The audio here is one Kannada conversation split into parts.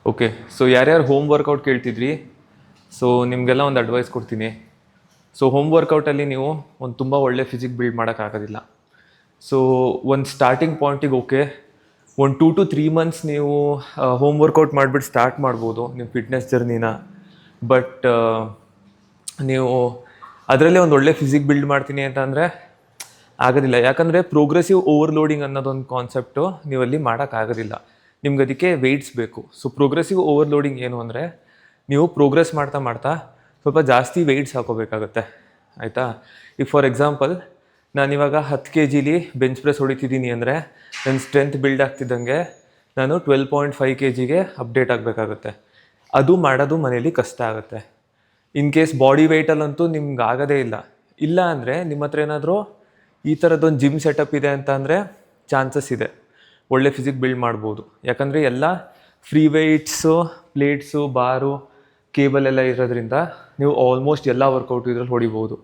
ಓಕೆ, ಸೊ ಯಾರ್ಯಾರು ಹೋಮ್ ವರ್ಕೌಟ್ ಕೇಳ್ತಿದ್ರಿ, ಸೊ ನಿಮಗೆಲ್ಲ ಒಂದು ಅಡ್ವೈಸ್ ಕೊಡ್ತೀನಿ. ಸೊ ಹೋಮ್ ವರ್ಕೌಟಲ್ಲಿ ನೀವು ಒಂದು ತುಂಬ ಒಳ್ಳೆ ಫಿಸಿಕ್ ಬಿಲ್ಡ್ ಮಾಡೋಕ್ಕಾಗೋದಿಲ್ಲ. ಸೊ ಒಂದು ಸ್ಟಾರ್ಟಿಂಗ್ ಪಾಯಿಂಟಿಗೆ ಓಕೆ, ಒಂದು 2 to 3 ಮಂತ್ಸ್ ನೀವು ಹೋಮ್ ವರ್ಕೌಟ್ ಮಾಡಿಬಿಟ್ಟು ಸ್ಟಾರ್ಟ್ ಮಾಡ್ಬೋದು ನಿಮ್ಮ ಫಿಟ್ನೆಸ್ ಜರ್ನಿನ. ಬಟ್ ನೀವು ಅದರಲ್ಲೇ ಒಂದು ಒಳ್ಳೆ ಫಿಸಿಕ್ ಬಿಲ್ಡ್ ಮಾಡ್ತೀನಿ ಅಂತ ಅಂದರೆ ಆಗೋದಿಲ್ಲ. ಯಾಕಂದರೆ ಪ್ರೋಗ್ರೆಸಿವ್ ಓವರ್ಲೋಡಿಂಗ್ ಅನ್ನೋದೊಂದು ಕಾನ್ಸೆಪ್ಟು ನೀವಲ್ಲಿ ಮಾಡೋಕ್ಕಾಗೋದಿಲ್ಲ. ನಿಮ್ಗೆ ಅದಕ್ಕೆ ವೆಯ್ಟ್ಸ್ ಬೇಕು. ಸೊ ಪ್ರೋಗ್ರೆಸಿವ್ ಓವರ್ಲೋಡಿಂಗ್ ಏನು ಅಂದರೆ, ನೀವು ಪ್ರೋಗ್ರೆಸ್ ಮಾಡ್ತಾ ಮಾಡ್ತಾ ಸ್ವಲ್ಪ ಜಾಸ್ತಿ ವೆಯ್ಟ್ಸ್ ಹಾಕೋಬೇಕಾಗುತ್ತೆ, ಆಯಿತಾ. ಈಗ ಫಾರ್ ಎಕ್ಸಾಂಪಲ್ ನಾನಿವಾಗ 10 kg ಬೆಂಚ್ ಪ್ರೆಸ್ ಹೊಡಿತಿದ್ದೀನಿ ಅಂದರೆ ನನ್ನ ಸ್ಟ್ರೆಂತ್ ಬಿಲ್ಡ್ ಆಗ್ತಿದ್ದಂಗೆ ನಾನು 12.5 kgಗೆ ಅಪ್ಡೇಟ್ ಆಗಬೇಕಾಗುತ್ತೆ. ಅದು ಮಾಡೋದು ಮನೇಲಿ ಕಷ್ಟ ಆಗುತ್ತೆ. ಇನ್ ಕೇಸ್ ಬಾಡಿ ವೆಯ್ಟಲ್ಲಂತೂ ನಿಮ್ಗೆ ಆಗೋದೇ ಇಲ್ಲ ಅಂದರೆ ನಿಮ್ಮ ಹತ್ರ ಏನಾದರೂ ಈ ಥರದ್ದೊಂದು ಜಿಮ್ ಸೆಟಪ್ ಇದೆ ಅಂತ ಅಂದರೆ ಚಾನ್ಸಸ್ ಇದೆ, ಒಳ್ಳೆ ಫಿಸಿಕ್ ಬಿಲ್ಡ್ ಮಾಡ್ಬೋದು. ಯಾಕಂದರೆ ಎಲ್ಲ ಫ್ರೀ ವೆಯ್ಟ್ಸು, ಪ್ಲೇಟ್ಸು, ಬಾರು, ಕೇಬಲ್ ಎಲ್ಲ ಇರೋದ್ರಿಂದ ನೀವು ಆಲ್ಮೋಸ್ಟ್ ಎಲ್ಲ ವರ್ಕೌಟು ಇದ್ರಲ್ಲಿ ಹೊಡಿಬೋದು.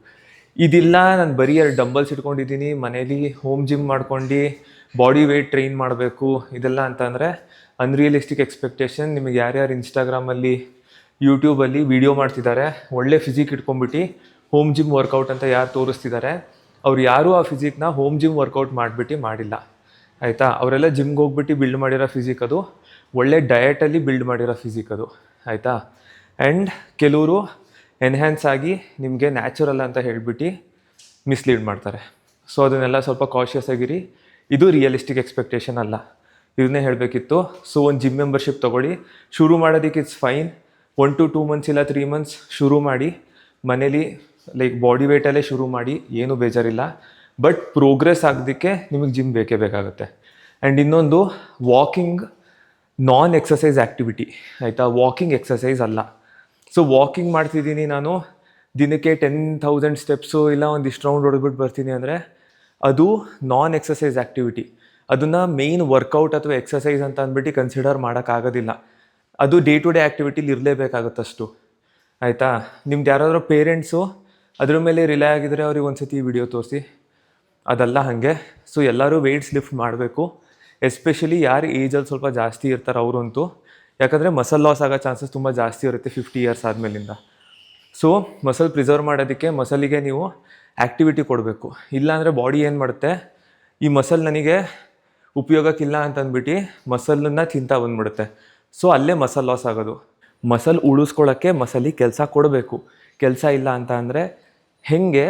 ಇದಿಲ್ಲ, ನಾನು ಬರೀ 2 ಡಂಬಲ್ಸ್ ಇಟ್ಕೊಂಡಿದ್ದೀನಿ, ಮನೇಲಿ ಹೋಮ್ ಜಿಮ್ ಮಾಡ್ಕೊಂಡು ಬಾಡಿ ವೆಯ್ಟ್ ಟ್ರೈನ್ ಮಾಡಬೇಕು ಇದೆಲ್ಲ ಅಂತ ಅಂದರೆ ಅನ್ರಿಯಲಿಸ್ಟಿಕ್ ಎಕ್ಸ್ಪೆಕ್ಟೇಷನ್. ನಿಮಗೆ ಯಾರ್ಯಾರು ಇನ್ಸ್ಟಾಗ್ರಾಮಲ್ಲಿ, ಯೂಟ್ಯೂಬಲ್ಲಿ ವೀಡಿಯೋ ಮಾಡ್ತಿದ್ದಾರೆ, ಒಳ್ಳೆ ಫಿಸಿಕ್ ಇಟ್ಕೊಂಡ್ಬಿಟ್ಟು ಹೋಮ್ ಜಿಮ್ ವರ್ಕೌಟ್ ಅಂತ ಯಾರು ತೋರಿಸ್ತಿದ್ದಾರೆ, ಅವ್ರು ಯಾರೂ ಆ ಫಿಸಿಕ್ನ ಹೋಮ್ ಜಿಮ್ ವರ್ಕೌಟ್ ಮಾಡಿಲ್ಲ, ಆಯಿತಾ. ಅವರೆಲ್ಲ ಜಿಮ್ಗೆ ಹೋಗ್ಬಿಟ್ಟು ಬಿಲ್ಡ್ ಮಾಡಿರೋ ಫಿಸಿಕ್ ಅದು, ಒಳ್ಳೆ ಡಯಟಲ್ಲಿ ಬಿಲ್ಡ್ ಮಾಡಿರೋ ಫಿಸಿಕ್ ಅದು, ಆಯಿತಾ. ಆ್ಯಂಡ್ ಕೆಲವರು ಎನ್ಹ್ಯಾನ್ಸ್ ಆಗಿ ನಿಮಗೆ ನ್ಯಾಚುರಲ್ ಅಂತ ಹೇಳ್ಬಿಟ್ಟು ಮಿಸ್ಲೀಡ್ ಮಾಡ್ತಾರೆ. ಸೊ ಅದನ್ನೆಲ್ಲ ಸ್ವಲ್ಪ ಕಾಷಿಯಸ್ ಆಗಿರಿ. ಇದು ರಿಯಲಿಸ್ಟಿಕ್ ಎಕ್ಸ್ಪೆಕ್ಟೇಷನ್ ಅಲ್ಲ, ಇದನ್ನೇ ಹೇಳಬೇಕಿತ್ತು. ಸೊ ಒಂದು ಜಿಮ್ ಮೆಂಬರ್ಶಿಪ್ ತೊಗೊಳ್ಳಿ. ಶುರು ಮಾಡೋದಕ್ಕೆ ಇಟ್ಸ್ ಫೈನ್. 1 to 2 ಮಂತ್ಸ್ ಇಲ್ಲ 3 ಮಂತ್ಸ್ ಶುರು ಮಾಡಿ ಮನೇಲಿ, ಲೈಕ್ ಬಾಡಿ ವೆಯ್ಟಲ್ಲೇ ಶುರು ಮಾಡಿ, ಏನೂ ಬೇಜಾರಿಲ್ಲ. ಬಟ್ ಪ್ರೋಗ್ರೆಸ್ ಆಗೋದಕ್ಕೆ ನಿಮಗೆ ಜಿಮ್ ಬೇಕೇ ಬೇಕಾಗುತ್ತೆ. ಆ್ಯಂಡ್ ಇನ್ನೊಂದು, ವಾಕಿಂಗ್ ನಾನ್ ಎಕ್ಸಸೈಸ್ ಆ್ಯಕ್ಟಿವಿಟಿ, ಆಯಿತಾ. ವಾಕಿಂಗ್ ಎಕ್ಸಸೈಸ್ ಅಲ್ಲ. ಸೊ ವಾಕಿಂಗ್ ಮಾಡ್ತಿದ್ದೀನಿ ನಾನು, ದಿನಕ್ಕೆ 10,000 ಸ್ಟೆಪ್ಸು ಇಲ್ಲ ಒಂದಿಷ್ಟು ರೌಂಡ್ ಹೊಡೆದ್ಬಿಟ್ಟು ಬರ್ತೀನಿ ಅಂದರೆ ಅದು ನಾನ್ ಎಕ್ಸಸೈಸ್ ಆ್ಯಕ್ಟಿವಿಟಿ. ಅದನ್ನು ಮೇಯ್ನ್ ವರ್ಕೌಟ್ ಅಥವಾ ಎಕ್ಸಸೈಸ್ ಅಂತ ಅಂದ್ಬಿಟ್ಟು ಕನ್ಸಿಡರ್ ಮಾಡೋಕ್ಕಾಗೋದಿಲ್ಲ. ಅದು ಡೇ ಟು ಡೇ ಆ್ಯಕ್ಟಿವಿಟಿಲಿ ಇರಲೇಬೇಕಾಗುತ್ತಷ್ಟು, ಆಯಿತಾ. ನಿಮ್ದು ಯಾರಾದರೂ ಪೇರೆಂಟ್ಸು ಅದ್ರ ಮೇಲೆ ರಿಲೈ ಆಗಿದರೆ ಅವ್ರಿಗೆ ಒಂದು ಸತಿ ವಿಡಿಯೋ ತೋರಿಸಿ. ಅದಲ್ಲ ಹಾಗೆ. ಸೊ ಎಲ್ಲರೂ ವೆಯ್ಟ್ಸ್ ಲಿಫ್ಟ್ ಮಾಡಬೇಕು, ಎಸ್ಪೆಷಲಿ ಯಾರು ಏಜಲ್ಲಿ ಸ್ವಲ್ಪ ಜಾಸ್ತಿ ಇರ್ತಾರೆ ಅವರಂತೂ. ಯಾಕಂದರೆ ಮಸಲ್ ಲಾಸ್ ಆಗೋ ಚಾನ್ಸಸ್ ತುಂಬ ಜಾಸ್ತಿ ಇರುತ್ತೆ 50 years ಆದಮೇಲಿಂದ. ಸೊ ಮಸಲ್ ಪ್ರಿಸರ್ವ್ ಮಾಡೋದಕ್ಕೆ ಮಸಲಿಗೆ ನೀವು ಆ್ಯಕ್ಟಿವಿಟಿ ಕೊಡಬೇಕು. ಇಲ್ಲಾಂದರೆ ಬಾಡಿ ಏನು ಮಾಡುತ್ತೆ, ಈ ಮಸಲ್ ನನಗೆ ಉಪಯೋಗಕ್ಕಿಲ್ಲ ಅಂತ ಅಂದ್ಬಿಟ್ಟು ಮಸಲನ್ನು ತಿಂತಾ ಬಂದ್ಬಿಡುತ್ತೆ. ಸೊ ಅಲ್ಲೇ ಮಸಲ್ ಲಾಸ್ ಆಗೋದು. ಮಸಲ್ ಉಳಿಸ್ಕೊಳ್ಳೋಕ್ಕೆ ಮಸಲಿಗೆ ಕೆಲಸ ಕೊಡಬೇಕು. ಕೆಲಸ ಇಲ್ಲ ಅಂತ ಅಂದರೆ ಹೇಗೆ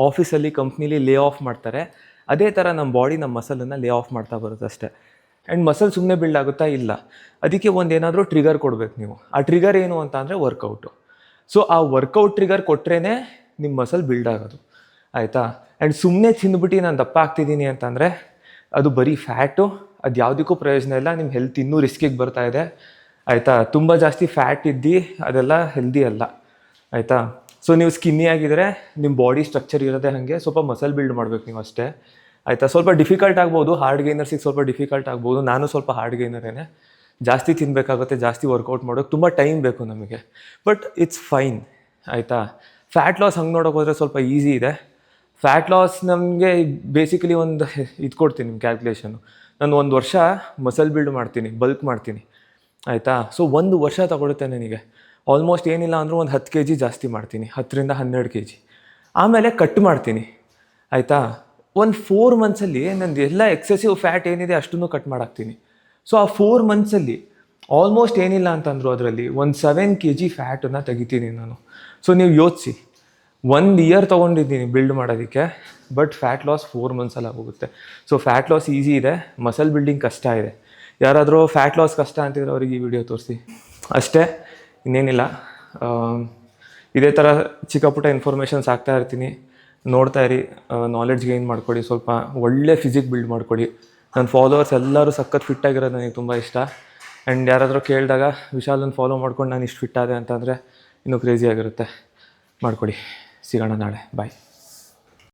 ಆಫೀಸಲ್ಲಿ ಕಂಪ್ನೀಲಿ ಲೇ ಆಫ್ ಮಾಡ್ತಾರೆ, ಅದೇ ಥರ ನಮ್ಮ ಬಾಡಿ ನಮ್ಮ ಮಸಲನ್ನು ಲೇ ಆಫ್ ಮಾಡ್ತಾ ಬರುತ್ತೆ ಅಷ್ಟೇ. ಆ್ಯಂಡ್ ಮಸಲ್ ಸುಮ್ಮನೆ ಬಿಲ್ಡ್ ಆಗುತ್ತಾ ಇಲ್ಲ, ಅದಕ್ಕೆ ಏನಾದರೂ ಟ್ರಿಗರ್ ಕೊಡಬೇಕು ನೀವು. ಆ ಟ್ರಿಗರ್ ಏನು ಅಂತ ಅಂದರೆ ವರ್ಕೌಟು. ಸೊ ಆ ವರ್ಕೌಟ್ ಟ್ರಿಗರ್ ಕೊಟ್ಟರೆ ನಿಮ್ಮ ಮಸಲ್ ಬಿಲ್ಡ್ ಆಗೋದು, ಆಯಿತಾ. ಆ್ಯಂಡ್ ಸುಮ್ಮನೆ ತಿಂದ್ಬಿಟ್ಟು ನಾನು ದಪ್ಪ ಆಗ್ತಿದ್ದೀನಿ ಅಂತಂದರೆ ಅದು ಬರೀ ಫ್ಯಾಟು, ಅದು ಯಾವುದಕ್ಕೂ ಪ್ರಯೋಜನ ಇಲ್ಲ. ನಿಮ್ಮ ಹೆಲ್ತ್ ಇನ್ನೂ ರಿಸ್ಕಿಗೆ ಬರ್ತಾ ಇದೆ, ಆಯಿತಾ. ತುಂಬ ಜಾಸ್ತಿ ಫ್ಯಾಟ್ ಇದ್ದು ಅದೆಲ್ಲ ಹೆಲ್ದಿ ಅಲ್ಲ, ಆಯಿತಾ. ಸೊ ನೀವು ಸ್ಕಿನ್ನಿ ಆಗಿದ್ದರೆ ನಿಮ್ಮ ಬಾಡಿ ಸ್ಟ್ರಕ್ಚರ್ ಇರೋದೇ ಹಾಗೆ, ಸ್ವಲ್ಪ ಮಸಲ್ ಬಿಲ್ಡ್ ಮಾಡಬೇಕು ನೀವು ಅಷ್ಟೇ, ಆಯಿತಾ. ಸ್ವಲ್ಪ ಡಿಫಿಕಲ್ಟ್ ಆಗ್ಬೋದು, ಹಾರ್ಡ್ ಗೈನರ್ಸಿಗೆ ಸ್ವಲ್ಪ ಡಿಫಿಕಲ್ಟ್ ಆಗ್ಬೋದು. ನಾನು ಸ್ವಲ್ಪ ಹಾರ್ಡ್ ಗೈನರೇನೆ, ಜಾಸ್ತಿ ತಿನ್ನಬೇಕಾಗುತ್ತೆ, ಜಾಸ್ತಿ ವರ್ಕೌಟ್ ಮಾಡೋಕ್ಕೆ ತುಂಬ ಟೈಮ್ ಬೇಕು ನಮಗೆ. ಬಟ್ ಇಟ್ಸ್ ಫೈನ್, ಆಯಿತಾ. ಫ್ಯಾಟ್ ಲಾಸ್ ಹಂಗೆ ನೋಡೋಕೆ ಹೋದರೆ ಸ್ವಲ್ಪ ಈಸಿ ಇದೆ. ಫ್ಯಾಟ್ ಲಾಸ್ ನಮಗೆ ಬೇಸಿಕಲಿ ಒಂದು ಇದು ಕೊಡ್ತೀನಿ ನಿಮ್ಮ ಕ್ಯಾಲ್ಕುಲೇಷನು. ನಾನು 1 ವರ್ಷ ಮಸಲ್ ಬಿಲ್ಡ್ ಮಾಡ್ತೀನಿ, ಬಲ್ಕ್ ಮಾಡ್ತೀನಿ, ಆಯಿತಾ. ಸೊ 1 ವರ್ಷ ತಗೊಳುತ್ತೆ ನನಗೆ. ಆಲ್ಮೋಸ್ಟ್ ಏನಿಲ್ಲ ಅಂದರೂ ಒಂದು 10 kg ಜಾಸ್ತಿ ಮಾಡ್ತೀನಿ, 10ರಿಂದ 12 kg. ಆಮೇಲೆ ಕಟ್ ಮಾಡ್ತೀನಿ, ಆಯಿತಾ. ಒಂದು 4 ಮಂತ್ಸಲ್ಲಿ ನಂದು ಎಲ್ಲ ಎಕ್ಸೆಸಿವ್ ಫ್ಯಾಟ್ ಏನಿದೆ ಅಷ್ಟನ್ನು ಕಟ್ ಮಾಡಾಕ್ತೀನಿ. ಸೊ ಆ 4 ಮಂತ್ಸಲ್ಲಿ ಆಲ್ಮೋಸ್ಟ್ ಏನಿಲ್ಲ ಅಂತಂದ್ರು ಅದರಲ್ಲಿ ಒಂದು 7 kg ಫ್ಯಾಟನ್ನು ತೆಗಿತೀನಿ ನಾನು. ಸೊ ನೀವು ಯೋಚಿಸಿ, 1 year ತೊಗೊಂಡಿದ್ದೀನಿ ಬಿಲ್ಡ್ ಮಾಡೋದಕ್ಕೆ, ಬಟ್ ಫ್ಯಾಟ್ ಲಾಸ್ 4 ಮಂತ್ಸಲ್ಲಿ ಆಗೋಗುತ್ತೆ. ಸೊ ಫ್ಯಾಟ್ ಲಾಸ್ ಈಸಿ ಇದೆ, ಮಸಲ್ ಬಿಲ್ಡಿಂಗ್ ಕಷ್ಟ ಇದೆ. ಯಾರಾದರೂ ಫ್ಯಾಟ್ ಲಾಸ್ ಕಷ್ಟ ಅಂತಿದ್ರೆ ಅವ್ರಿಗೆ ಈ ವಿಡಿಯೋ ತೋರಿಸಿ ಅಷ್ಟೇ, ಇನ್ನೇನಿಲ್ಲ. ಇದೇ ಥರ ಚಿಕ್ಕ ಪುಟ್ಟ ಇನ್ಫಾರ್ಮೇಷನ್ಸ್ ಆಗ್ತಾ ಇರ್ತೀನಿ, ನೋಡ್ತಾ ಇರಿ. ನಾಲೆಡ್ಜ್ ಗೇನ್ ಮಾಡ್ಕೊಳ್ಳಿ, ಸ್ವಲ್ಪ ಒಳ್ಳೆ ಫಿಸಿಕ್ ಬಿಲ್ಡ್ ಮಾಡ್ಕೊಳ್ಳಿ. ನನ್ನ ಫಾಲೋವರ್ಸ್ ಎಲ್ಲರೂ ಸಖತ್ ಫಿಟ್ಟಾಗಿರೋದು ನನಗೆ ತುಂಬ ಇಷ್ಟ. ಆ್ಯಂಡ್ ಯಾರಾದರೂ ಕೇಳಿದಾಗ ವಿಶಾಲನ್ನು ಫಾಲೋ ಮಾಡ್ಕೊಂಡು ನಾನು ಇಷ್ಟು ಫಿಟ್ ಆದೆ ಅಂತಂದರೆ ಇನ್ನೂ ಕ್ರೇಜಿ ಆಗಿರುತ್ತೆ. ಮಾಡ್ಕೊಳ್ಳಿ. ಸಿಗೋಣ ನಾಳೆ. ಬಾಯ್.